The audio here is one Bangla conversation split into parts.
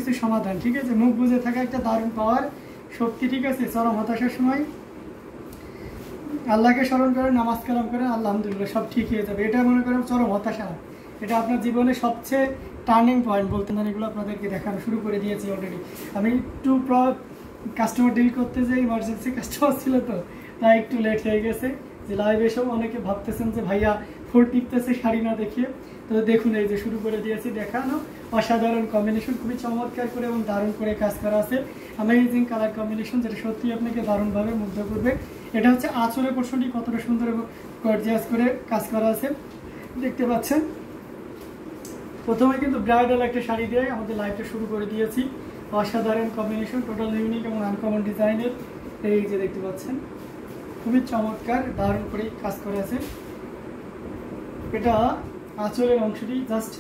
কিছু সমাধান, ঠিক আছে। মুখ বুঝে থাকা একটা দারুণ পাওয়ার শক্তি, ঠিক আছে। চরম হতাশার সময় আল্লাহকে স্মরণ করেন, নামাজ কালাম করেন, আলহামদুলিল্লাহ সব ঠিক হয়ে যাবে। এটা মনে করেন চরম হতাশা, এটা আপনার জীবনে সবচেয়ে টার্নিং পয়েন্ট বলতে না। এগুলো আপনাদেরকে দেখানো শুরু করে দিয়েছি অলরেডি। আমি একটু কাস্টমার ডিল করতে যাই, ইমার্জেন্সি কাস্টমার ছিল তো, তাই একটু লেট হয়ে গেছে। যে লাইভে এসেও অনেকে ভাবতেছেন যে ভাইয়া ফোর টিপতেছে শাড়ি না দেখিয়ে, তো দেখুন এই যে শুরু করে দিয়েছি দেখানো। অসাধারণ কম্বিনেশন, খুবই চমৎকার করে এবং দারুণ করে কাজ করা আছে। অ্যামেজিং কালার কম্বিনেশন, যেটা সত্যি আপনাকে দারুণভাবে মুগ্ধ করবে। এটা হচ্ছে আঁচলের পোর্শনটি কতটা সুন্দর এবং গর্জিয়াস করে কাজ করা আছে দেখতে পাচ্ছেন। প্রথমে কিন্তু ব্রাইডাল একটা শাড়ি দিয়ে আমাদের লাইভটা শুরু করে দিয়েছি। অসাধারণ কম্বিনেশন, টোটাল ইউনিক এবং আনকমন ডিজাইনের। এই যে দেখতে পাচ্ছেন খুবই চমৎকার দারুণ করে কাজ করা আছে। এটা আঁচলের অংশটি জাস্ট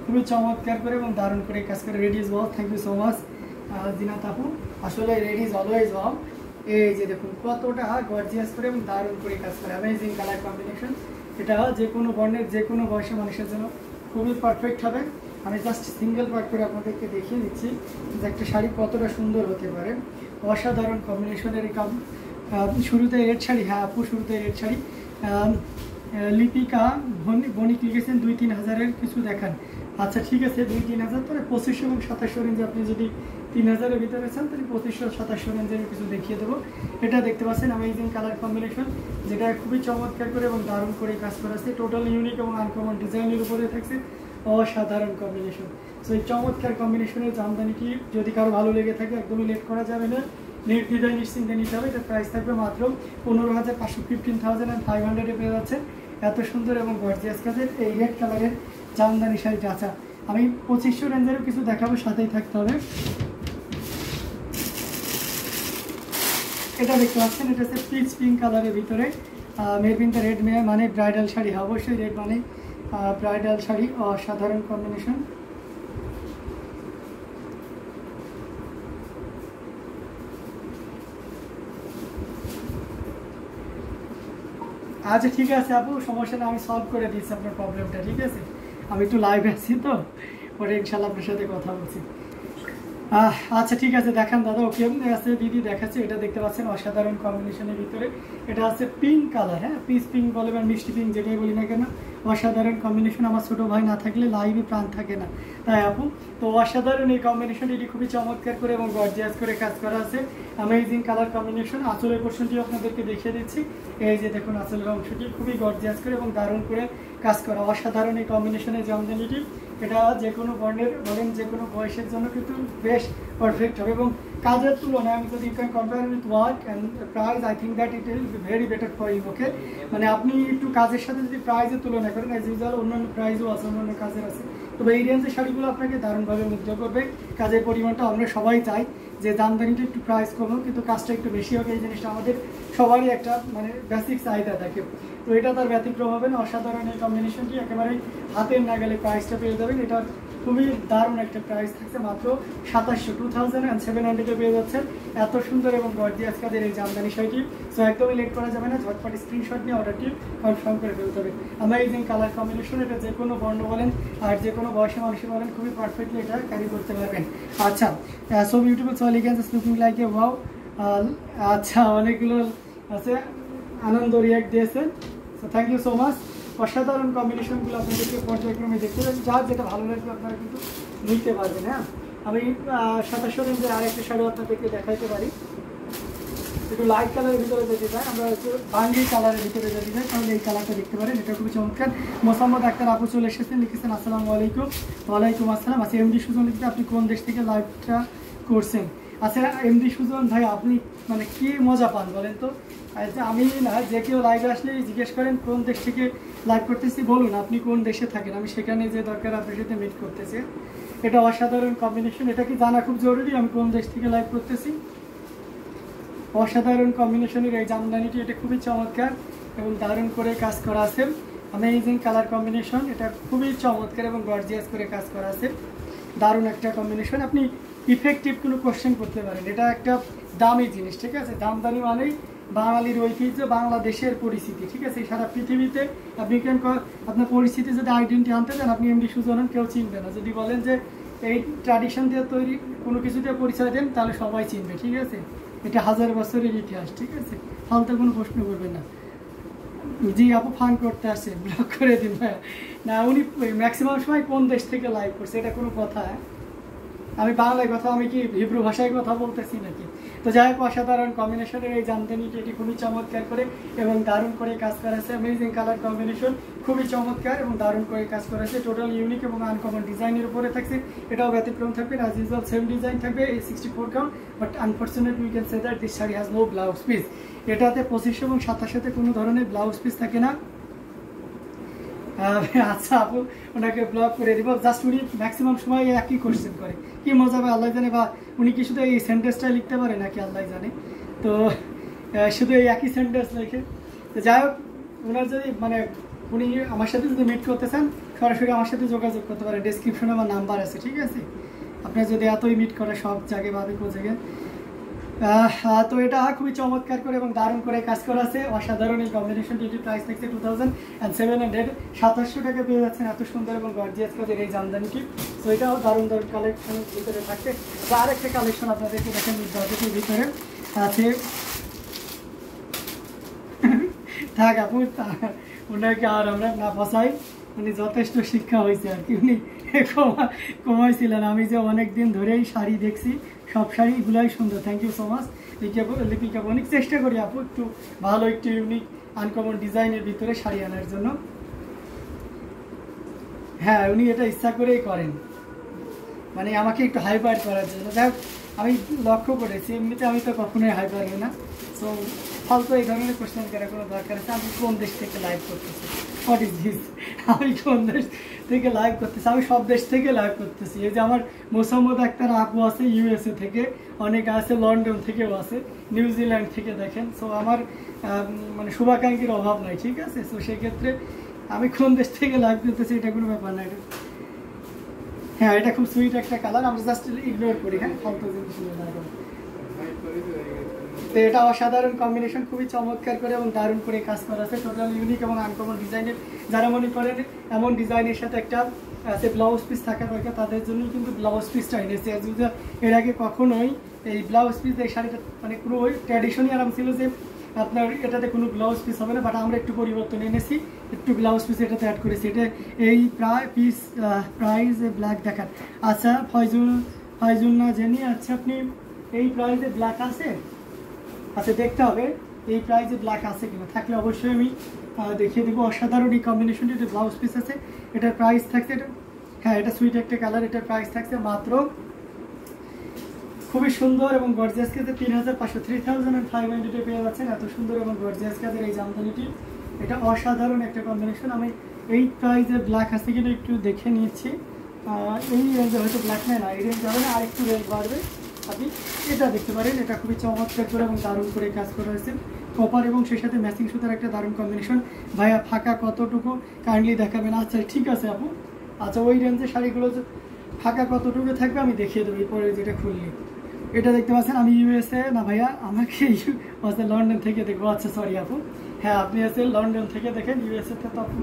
খুবই চমৎকার করে এবং দারুণ করে কাজ করে। Ready is wow, thank you so much Zinat আপু। আসলে রেডি ইজ অলওয়েজ ওয়াও। এই যে দেখুন কতটা গর্জিয়াস করে এবং দারুণ করে কাজ করে। Amazing colour combination. এটা যে কোনো বর্ণের যে কোনো বয়সের মানুষের জন্য খুবই পারফেক্ট হবে। আমি জাস্ট সিঙ্গেল পার্ট করে আপনাদেরকে দেখিয়ে দিচ্ছি যে একটা শাড়ি কতটা সুন্দর হতে পারে। অসাধারণ কম্বিনেশনের এই শুরুতে রেড শাড়ি, হ্যাঁ আপু শুরুতে রেড শাড়ি। লিপিকা বণিক লিখেছেন 2-3 হাজারের কিছু দেখান। আচ্ছা ঠিক আছে, 2-3 হাজার তো 2500 এবং 2700 রেঞ্জে। আপনি যদি 3000-এর ভিতরে চান তাহলে 2500-2700 রেঞ্জের কিছু দেখিয়ে দেবো। এটা দেখতে পাচ্ছেন অ্যামেজিং কালার কম্বিনেশন, যেটা খুবই চমৎকার করে এবং দারুণ করে কাজ করা আছে। টোটাল ইউনিক এবং আনকমন ডিজাইনের উপরে থাকছে অসাধারণ কম্বিনেশন। সো এই চমৎকার কম্বিনেশনের জামদানিটি যদি কারো ভালো লেগে থাকে একদমই লেট করা যাবে না, নির্দ্বিধায় নিশ্চিন্তে নিতে হবে। এটার প্রাইস থাকবে মাত্র 15,500, 15,500 পেয়ে যাচ্ছে। এত সুন্দর এবং গর্জিয়াস কাজের এই রেড কালারের জামদানি শাড়িটা। আচ্ছা আমি 2500 রেঞ্জেরও কিছু দেখাবো, সাথেই থাকতে হবে। এটা দেখতে পাচ্ছেন, এটা হচ্ছে পিচ পিঙ্ক কালারের ভিতরে মেরবিনটা রেড মানে ব্রাইডাল শাড়ি, অবশ্যই রেড মানে ব্রাইডাল শাড়ি। অসাধারণ কম্বিনেশন। আচ্ছা ঠিক আছে আপু, সমস্যা না, আমি সলভ করে দিচ্ছি আপনার প্রবলেমটা, ঠিক আছে। আমি একটু লাইভ আছি তো, পরে ইনশাল্লাহ আপনার সাথে কথা বলছি। আচ্ছা ঠিক আছে, দেখান দাদা। ওকে আছে দিদি দেখাচ্ছে। এটা দেখতে পাচ্ছেন অসাধারণ কম্বিনেশনের ভিতরে। এটা আছে পিঙ্ক কালার, হ্যাঁ পিচ পিঙ্ক বলে বা মিষ্টি পিঙ্ক যেটাই বলি না কেন, অসাধারণ কম্বিনেশন। আমার ছোটো ভাই না থাকলে লাইভে প্রাণ থাকে না, তাই আপু। তো অসাধারণ এই কম্বিনেশন, এটি খুবই চমৎকার করে এবং গর্জিয়াস করে কাজ করা আছে। Amazing colour combination. আঁচলের পোর্শনটি আপনাদেরকে দেখিয়ে দিচ্ছি। এই যে দেখুন আঁচলের অংশটি খুবই গর্জিয়াস করে এবং দারুণ করে কাজ করা। অসাধারণ এই কম্বিনেশনের জামদানিটি। এটা যে কোনো বর্ণের বলেন যে কোনো বয়সের জন্য কিন্তু বেশ পারফেক্ট হবে। এবং কাজের তুলনায় আমি যদি you can compare with work and price, I think that it will be very better for you. Okay, মানে আপনি একটু কাজের সাথে যদি প্রাইসের তুলনা করেন, অ্যাজ ইউজুয়াল অন্যান্য প্রাইসও আছে, অন্যান্য কাজের আছে, তবে এই রেঞ্জের শাড়িগুলো আপনাকে দারুণভাবে মুগ্ধ করবে। কাজের পরিমাণটা আমরা সবাই চাই যে জামদানিটা একটু প্রাইস কমো কিন্তু কাজটা একটু বেশি হবে। এই জিনিসটা আমাদের সবারই একটা মানে বেসিক চাহিদা থাকে, তো এটা তার ব্যতিক্রম হবে না। অসাধারণ এই কম্বিনেশনটি, একেবারে হাতের নাগালে প্রাইসটা পেয়ে যাবেন। এটা খুবই দারুণ একটা প্রাইস থাকছে, মাত্র 2700 পেয়ে যাচ্ছেন। এত সুন্দর এবং গর্জিয়াস কাজের এই জামদানি শাড়িটি। সো একদমই লেট করা যাবে না, ঝটপট স্ক্রিনশট নিয়ে অর্ডারটি কনফার্ম করে ফেলতে হবে। Amazing colour combination. এটা যে কোনো বর্ণ বলেন আর যে কোনো বয়সের মানুষের বলেন খুবই পারফেক্টলি এটা ক্যারি করতে পারবেন। আচ্ছা, so beautiful, so elegance, looking like a wow. আচ্ছা অনেকগুলো আছে আনন্দ রিয়াক্ট দিয়েছেন, so thank you so much. অসাধারণ কম্বিনেশনগুলো আপনাদেরকে পর্যায়ক্রমে দেখতে পাবেন, যার যেটা ভালো লাগবে আপনারা কিন্তু নিতে পারবেন। হ্যাঁ আমি 2700 রেঞ্জের আরেকটা শাড়ি আপনাদেরকে দেখাইতে পারি। একটু লাইট কালারের ভিতরে যেতে চাই, আমরা একটু বাঙ্গি কালারের ভিতরে যেতে চাই, তাহলে এই কালারটা দেখতে পারেন। এটা খুবই চমৎকার। মোসাম্মদ আক্তার আপু চলে এসেছেন, লিখেছেন আসসালামু আলাইকুম। ওয়ালাইকুম আসসালাম। আচ্ছা এমডি সুজন লিখতে, আপনি কোন দেশ থেকে লাইভটা করছেন? আচ্ছা এমডি সুজন ভাই, আপনি মানে কি মজা পান বলেন তো? আমি না, যে কেউ লাইভে আসলে জিজ্ঞেস করেন কোন দেশ থেকে লাইভ করতেছি, বলুন আপনি কোন দেশে থাকেন, আমি সেখানে যে দরকার আপনার সাথে মিট করতেছি। এটা অসাধারণ কম্বিনেশন, এটা কি জানা খুব জরুরি আমি কোন দেশ থেকে লাইভ করতেছি? অসাধারণ কম্বিনেশনের এই জামদানিটি, এটা খুবই চমৎকার এবং দারুণ করে কাজ করা আছে। অ্যামেজিং কালার কম্বিনেশন, এটা খুবই চমৎকার এবং গর্জিয়াস করে কাজ করা আছে। দারুণ একটা কম্বিনেশন, আপনি ইফেক্টিভ কোনো কোশ্চেন করতে পারেন। এটা একটা দামি জিনিস, ঠিক আছে। জামদানি মানেই বাঙালির ঐতিহ্য, বাংলাদেশের পরিস্থিতি, ঠিক আছে। সারা পৃথিবীতে আপনি আপনার পরিস্থিতি যদি আইডেন্টি আনতে চান, আপনি এমডি সুজন কেউ চিনবে না। যদি বলেন যে এই ট্র্যাডিশন দিয়ে তৈরি কোনো কিছু দিয়ে পরিচয় দেন তাহলে সবাই চিনবে, ঠিক আছে? এটা 1000 বছরের ইতিহাস, ঠিক আছে? ফালতু কোনো প্রশ্ন করবে না। জি আপু ফান করতে আসে, ব্লক করে দিন ভাইয়া। না উনি ম্যাক্সিমাম সময় কোন দেশ থেকে লাইভ করছে এটা কোনো কথা? আমি বাংলায় কথা, আমি কি হিব্রু ভাষায় কথা বলতেছি নাকি? তো যাই হোক, অসাধারণ কম্বিনেশনের এই জামদানিটি এটি খুবই চমৎকার করে এবং দারুণ করে কাজ করেছে। অ্যামেজিং কালার কম্বিনেশন, খুবই চমৎকার এবং দারুণ করে কাজ করেছে। টোটাল ইউনিক এবং আনকমন ডিজাইনের উপরে থাকছে। এটাও ব্যতিক্রম থাকবে, অ্যাজ ইউজুয়াল সেম ডিজাইন থাকবে, এই 64 count. But unfortunately we can say that this sari has no blouse piece. এটাতে 25 এবং 27 কোনো ধরনের ব্লাউজ পিস থাকে না। আচ্ছা আপু, ওনাকে ব্লক করে দিব। জাস্ট উনি ম্যাক্সিমাম সময় একই কোশ্চেন করে, কি মজা হবে আল্লাহ জানে, বা উনি কি শুধু এই সেন্টেন্সটা লিখতে পারে নাকি আল্লাহ জানে। তো শুধু এই একই সেন্টেন্স লিখে। তো যাই হোক, ওনার যদি মানে উনি আমার সাথে যদি মিট করতে চান সরাসরি আমার সাথে যোগাযোগ করতে পারে, ডেসক্রিপশনে আমার নাম্বার আছে, ঠিক আছে? আপনার যদি এতই মিট করে সব জায়গায় ভাবে কোন জায়গায়। তো এটা খুবই চমৎকার করে এবং দারুণ করে কাজ করা আছে। অসাধারণ এই কম্বিনেশনটি, এটি প্রাইস থাকছে 2700, 2700 টাকা পেয়ে যাচ্ছেন এত সুন্দর এবং গর্জিয়াস কাজের এই জামদানিটি। তো এটাও দারুণ দারুণ কালেকশনের ভিতরে থাকছে। তো আরেকটা কালেকশন আপনাদেরকে দেখেন, বাজেটের ভিতরে আছে। থাক আপু, ওনাকে আর আমরা না ফসাই, উনি যথেষ্ট শিক্ষা হয়েছে আর কি, উনি কমাইছিলেন। আমি যে অনেক দিন ধরেই শাড়ি দেখছি, সব শাড়িগুলাই সুন্দর। Thank you so much Lipika Banik. চেষ্টা করি আপু একটু ভালো, একটু ইউনিক আনকমন ডিজাইনের ভিতরে শাড়ি আনার জন্য। হ্যাঁ উনি এটা ইচ্ছা করেই করেন, মানে আমাকে একটু হাইপার করার জন্য। যাই হোক, আমি লক্ষ্য করেছি, এমনিতে আমি তো কখনোই হাইপার হই না। সো ফালতু এই ধরনের কোশ্চেন করার কোনো দরকার আছে। আমি কোন দেশ থেকে লাইভ করতেছি, হোয়াট ইজ দিস? আমি কোন দেশ থেকে লাইভ করতেছি? আমি সব দেশ থেকে লাইভ করতেছি। এই যে আমার মোসাম্মদ আক্তার আপু আছে ইউএসএ থেকে, অনেকে আছে লন্ডন থেকেও আছে, নিউজিল্যান্ড থেকে দেখেন। সো আমার মানে শুভাকাঙ্ক্ষীর অভাব নাই, ঠিক আছে? সো সেক্ষেত্রে আমি কোন দেশ থেকে লাইভ করতেছি এটা কোনো ব্যাপার না। হ্যাঁ এটা খুব সুইট একটা কালার, আমরা জাস্ট ইগনোর করি। হ্যাঁ ফালতু জিনিস নিয়ে না। তো এটা অসাধারণ কম্বিনেশন, খুবই চমৎকার করে এবং দারুণ করে কাজ করা আছে। টোটাল ইউনিক এবং আনকমন ডিজাইনের। যারা মনে করেন এমন ডিজাইনের সাথে একটা ব্লাউজ পিস থাকা দরকার, তাদের জন্যই কিন্তু ব্লাউজ পিসটা এনেছে। এর আগে কখনোই এই ব্লাউজ পিস, এই শাড়িটা মানে পুরো ওই ট্র্যাডিশনই আরাম ছিল যে আপনার এটাতে কোনো ব্লাউজ পিস হবে না, বাট আমরা একটু পরিবর্তন এনেছি, একটু ব্লাউজ পিস এটাতে অ্যাড করেছি। এটা এই প্রাইস ব্ল্যাক দেখান। আচ্ছা ফয়জুল না জানি, আচ্ছা আপনি এই প্রাইসে ব্ল্যাক আছে? আচ্ছা দেখতে হবে এই প্রাইসে ব্ল্যাক আছে কিনা, থাকলে অবশ্যই আমি দেখিয়ে দেবো। অসাধারণ এই কম্বিনেশনটি, এটা ব্লাউজ পিস আছে, এটার প্রাইস থাকছে এটা, হ্যাঁ এটা সুইট একটা কালার, এটার প্রাইস থাকছে মাত্র খুবই সুন্দর এবং গর্জিয়াস কাজের 3500, 3500 পেয়ে যাচ্ছেন এত সুন্দর এবং গর্জিয়াস কাজের এই জামদানিটি। এটা অসাধারণ একটা কম্বিনেশন। আমি এই প্রাইসে ব্ল্যাক আছে কিনা একটু দেখে নিচ্ছি। এই রেঞ্জে হয়তো ব্ল্যাক নেয় না, এই রেঞ্জ যাবে না, আরেকটু রেঞ্জ বাড়বে। আপনি এটা দেখতে পারেন, এটা খুবই চমৎকার করে এবং দারুণ করে কাজ করা হয়েছে। কপার এবং সেই সাথে ম্যাচিং সুতার একটা দারুণ কম্বিনেশন। ভাইয়া ফাঁকা কতটুকু কাইন্ডলি দেখাবেন? আচ্ছা ঠিক আছে আপু, আচ্ছা ওই রেঞ্জের শাড়িগুলো ফাঁকা কতটুকু থাকবে আমি দেখিয়ে দেবো এরপরে যেটা খুললি। এটা দেখতে পাচ্ছেন আমি ইউএসএ না ভাইয়া, আমাকে লন্ডন থেকে দেখবো। আচ্ছা সরি আপু, হ্যাঁ আপনি আছেন লন্ডন থেকে দেখেন, ইউএসএতে তো আপু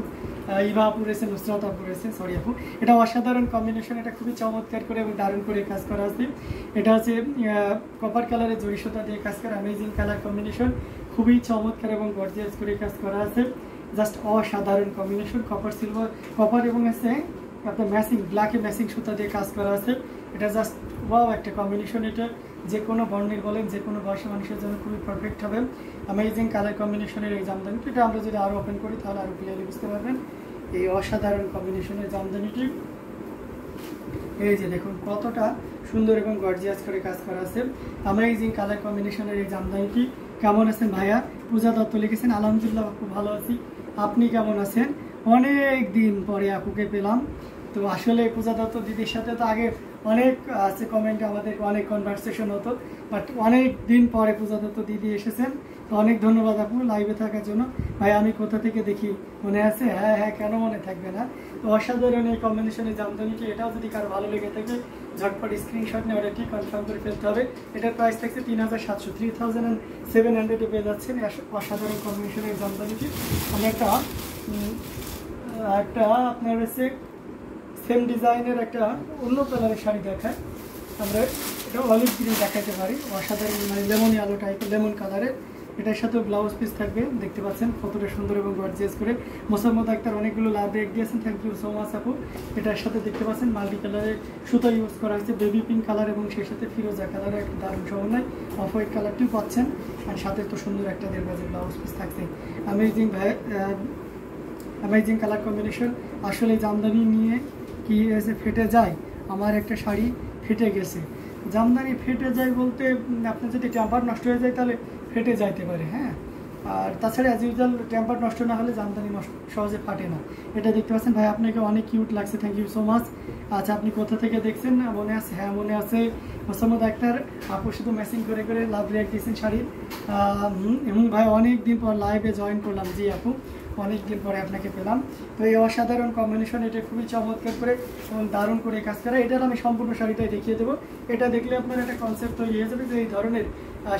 ইভা আপু রয়েছে, নুসরাত আপু রয়েছে, সরি আপু। এটা অসাধারণ কম্বিনেশন, এটা খুবই চমৎকার করে এবং দারুণ করে কাজ করা আছে। এটা হচ্ছে কপার কালারের জড়ি সুতা দিয়ে কাজ করা, অ্যামেজিং কালার কম্বিনেশন, খুবই চমৎকার এবং গর্জিয়াস করে কাজ করা আছে। জাস্ট অসাধারণ কম্বিনেশন, কপার এবং আছে আপনার ম্যাচিং ব্ল্যাকে ম্যাচিং সুতা দিয়ে কাজ করা আছে। এটা জাস্ট ওয়াও একটা কম্বিনেশন। এটা যে কোনো বর্ণের বলেন, যে কোনো বয়সের মানুষের জন্য খুবই পারফেক্ট হবে। অ্যামেজিং কালার কম্বিনেশনের এই জামদানিটি, এটা আমরা যদি আরও ওপেন করি তাহলে আরও ক্লিয়ারলি বুঝতে পারবেন এই অসাধারণ কম্বিনেশনের জামদানিটি। এই যে দেখুন কতটা সুন্দর এবং গর্জিয়াস করে কাজ করা আছে। অ্যামেজিং কালার কম্বিনেশনের এই জামদানিটি। কেমন আছেন ভাইয়া? পূজা দত্ত লিখেছেন, আলহামদুলিল্লাহ খুব ভালো আছি, আপনি কেমন আছেন? অনেক দিন পরে আপুকে পেলাম। তো আসলে পূজা দত্ত দিদির সাথে তো আগে অনেক আছে কমেন্টে আমাদের অনেক কনভারসেশন হতো, বাট অনেক দিন পরে পূজা দত্ত দিদি এসেছেন। তো অনেক ধন্যবাদ আপু লাইভে থাকার জন্য। ভাই আমি কোথা থেকে দেখি মনে আছে? হ্যাঁ হ্যাঁ, কেন মনে থাকবে না। তো অসাধারণ এই কম্বিনেশনের জামদানিটি। এটাও যদি কারো ভালো লেগে থাকে ঝটপট স্ক্রিনশট নিয়ে অর্ডারটি কনফার্ম করে ফেলতে হবে। এটার প্রাইস থাকছে 3700, 3700 পেয়ে যাচ্ছেন অসাধারণ কম্বিনেশনের জামদানিটি। আমি একটা আপনার হচ্ছে সেম ডিজাইনের একটা অন্য কালারের শাড়ি দেখায়। আমরা এটা অলিভ গ্রিন দেখাতে পারি, অসাধারণ মানে লেমন ইয়েলো টাইপের, লেমন কালারের। এটার সাথে ব্লাউজ পিস থাকবে, দেখতে পাচ্ছেন কতটা সুন্দর এবং গর্জিয়াস করে। মোসাম্মদ আক্তার অনেকগুলো লাভ রেক দিয়েছেন, থ্যাংক ইউ সো মাচ আপু। এটার সাথে দেখতে পাচ্ছেন মাল্টি কালারের সুতো ইউজ করা হয়েছে, বেবি পিঙ্ক কালার এবং সেই সাথে ফিরোজা কালারের একটা দারুণ সমন্বয়। অফ হোয়াইট কালারটিও পাচ্ছেন, আর সাথে তো সুন্দর একটা 1.5 গজের ব্লাউজ পিস থাকছে। অ্যামেজিং ভাই, অ্যামেজিং কালার কম্বিনেশন। আসলে জামদানি নিয়ে কি এসে ফেটে যায়, আমার একটা শাড়ি ফেটে গেছে। জামদানি ফেটে যায় বলতে আপনার যদি টেম্পার নষ্ট হয়ে যায় তাহলে ফেটে যাইতে পারে, হ্যাঁ। আর তাছাড়া অ্যাজ ইউজুয়াল টেম্পার নষ্ট না হলে জামদানি নষ্ট সহজে ফাটে না। এটা দেখতে পাচ্ছেন ভাই, আপনাকে অনেক কিউট লাগছে, থ্যাংক ইউ সো মাচ। আচ্ছা, আপনি কোথা থেকে দেখছেন মনে আছে? হ্যাঁ মনে আছে, মোসাম্মদ আক্তার আপু শুধু ম্যাচিং করে করে লাভ রিয়াক্ট দিয়েছেন শাড়ির। এবং ভাই অনেক দিন পর লাইভে জয়েন করলাম, জি আপু অনেক দিন পরে আপনাকে পেলাম। তো এই অসাধারণ কম্বিনেশন, এটা খুবই চমৎকার করে এবং দারুণ করে কাজ করা। এটার আমি সম্পূর্ণ শাড়িটাই দেখিয়ে দেবো। এটা দেখলে আপনার একটা কনসেপ্ট তৈরি হয়ে যাবে যে এই ধরনের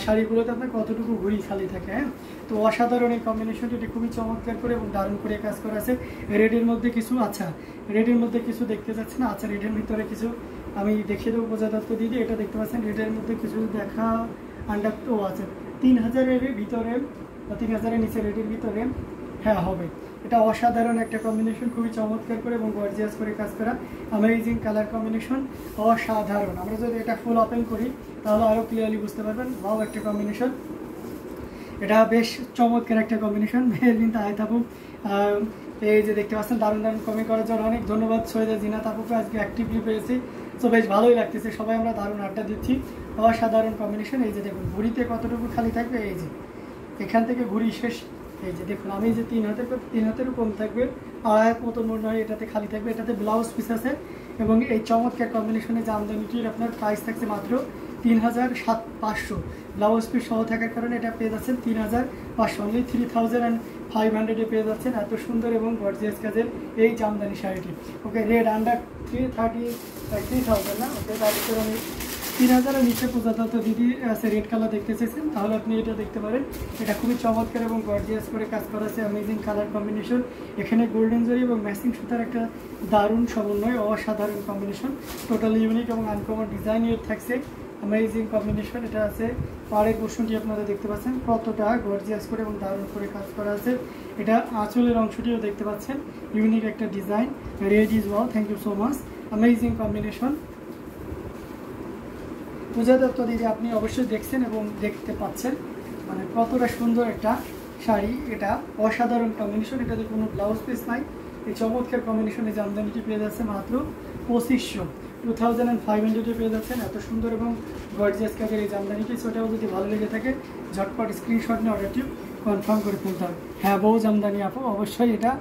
শাড়িগুলোতে আপনার কতটুকু ঘুড়ি খালি থাকে, হ্যাঁ। তো অসাধারণ এই কম্বিনেশনটি, এটা খুবই চমৎকার করে এবং দারুণ করে কাজ করা আছে। রেডের মধ্যে কিছু, আচ্ছা রেডের মধ্যে কিছু দেখতে যাচ্ছে না, আচ্ছা রেডের ভিতরে কিছু আমি দেখিয়ে দেবো প্রজাতত্ত্ব দিদি। এটা দেখতে পাচ্ছেন রেডের মধ্যে কিছু দেখা আন্ডার ও আছে 3000-এর ভিতরে, 3000-এর নিচে রেডের ভিতরে, হ্যাঁ হবে। এটা অসাধারণ একটা কম্বিনেশন, খুবই চমৎকার করে এবং গর্জিয়াস করে কাজ করা। অ্যামেজিং কালার কম্বিনেশন, অসাধারণ। আমরা যদি এটা ফুল ওপেন করি তাহলে আরও ক্লিয়ারলি বুঝতে পারবেন, ভাও একটা কম্বিনেশন। এটা বেশ চমৎকার একটা কম্বিনেশন। মেহেরবিন তাই থাকুক, এই যে দেখতে পাচ্ছেন দারুণ দারুণ কমেন্ট করার জন্য অনেক ধন্যবাদ। সৈয়দা জিনাত আপুকে আজকে অ্যাক্টিভলি পেয়েছি, তো বেশ ভালোই লাগতেছে। সবাই আমরা দারুণ আড্ডা দিচ্ছি, অসাধারণ কম্বিনেশন। এই যে দেখুন ঘুড়িতে কতটুকু খালি থাকবে, এই যে এখান থেকে ঘুড়ি শেষ। এই যে দেখুন আমি যে 3 হাতেরও কম থাকবে, 2.5 হাত মতন মনে হয় এটাতে খালি থাকবে। এটাতে ব্লাউজ পিস আছে এবং এই চমৎকার কম্বিনেশনে জামদানিটির আপনার প্রাইস থাকছে মাত্র 3500। ব্লাউজ পিস সহ থাকার কারণে এটা পেয়ে যাচ্ছেন 3500, অনলি 3500-এ পেয়ে যাচ্ছেন এত সুন্দর এবং গর্জিয়াস কাজের এই জামদানি শাড়িটি। ওকে, রেড আন্ডার 3000 না, ওকে তার ভিতরে আমি 3000-এর নিচে প্রজাতত্ত্ব দিদি আছে রেড কালার দেখতে চেয়েছেন তাহলে আপনি এটা দেখতে পারেন। এটা খুবই চমৎকার এবং গর্জিয়াস করে কাজ করা আছে, অ্যামেজিং কালার কম্বিনেশন। এখানে গোল্ডেন জরি এবং ম্যাচিং সুতার একটা দারুণ সমন্বয়, অসাধারণ কম্বিনেশন, টোটালি ইউনিক এবং আনকমন ডিজাইনের থাকছে। Amazing combination. এটা আছে পাড়ের পোর্শনটি আপনারা দেখতে পাচ্ছেন কতটা গর্জিয়াস করে এবং দারুণ করে কাজ করা আছে। এটা আঁচলের অংশটিও দেখতে পাচ্ছেন, ইউনিক একটা design. Red is wow, thank you so much. Amazing combination. প্রজাতত্ত্ব দিদি আপনি অবশ্যই দেখছেন এবং দেখতে পাচ্ছেন মানে কতটা সুন্দর একটা শাড়ি। এটা অসাধারণ কম্বিনেশন, এটাতে কোনো ব্লাউজ পিস নাই। এই চমৎকার কম্বিনেশনে জামদানিটি পেয়ে যাচ্ছে মাত্র 2500 পেয়ে যাচ্ছেন। এত সুন্দর এবং গর্জিয়াস কাজের এই জামদানিটি। সেটাও যদি ভালো লেগে থাকে ঝটপট স্ক্রিনশট নিয়ে অর্ডারটি কনফার্ম করে ফেলতে হবে। হ্যাঁ বউ জামদানি আপু, অবশ্যই এটা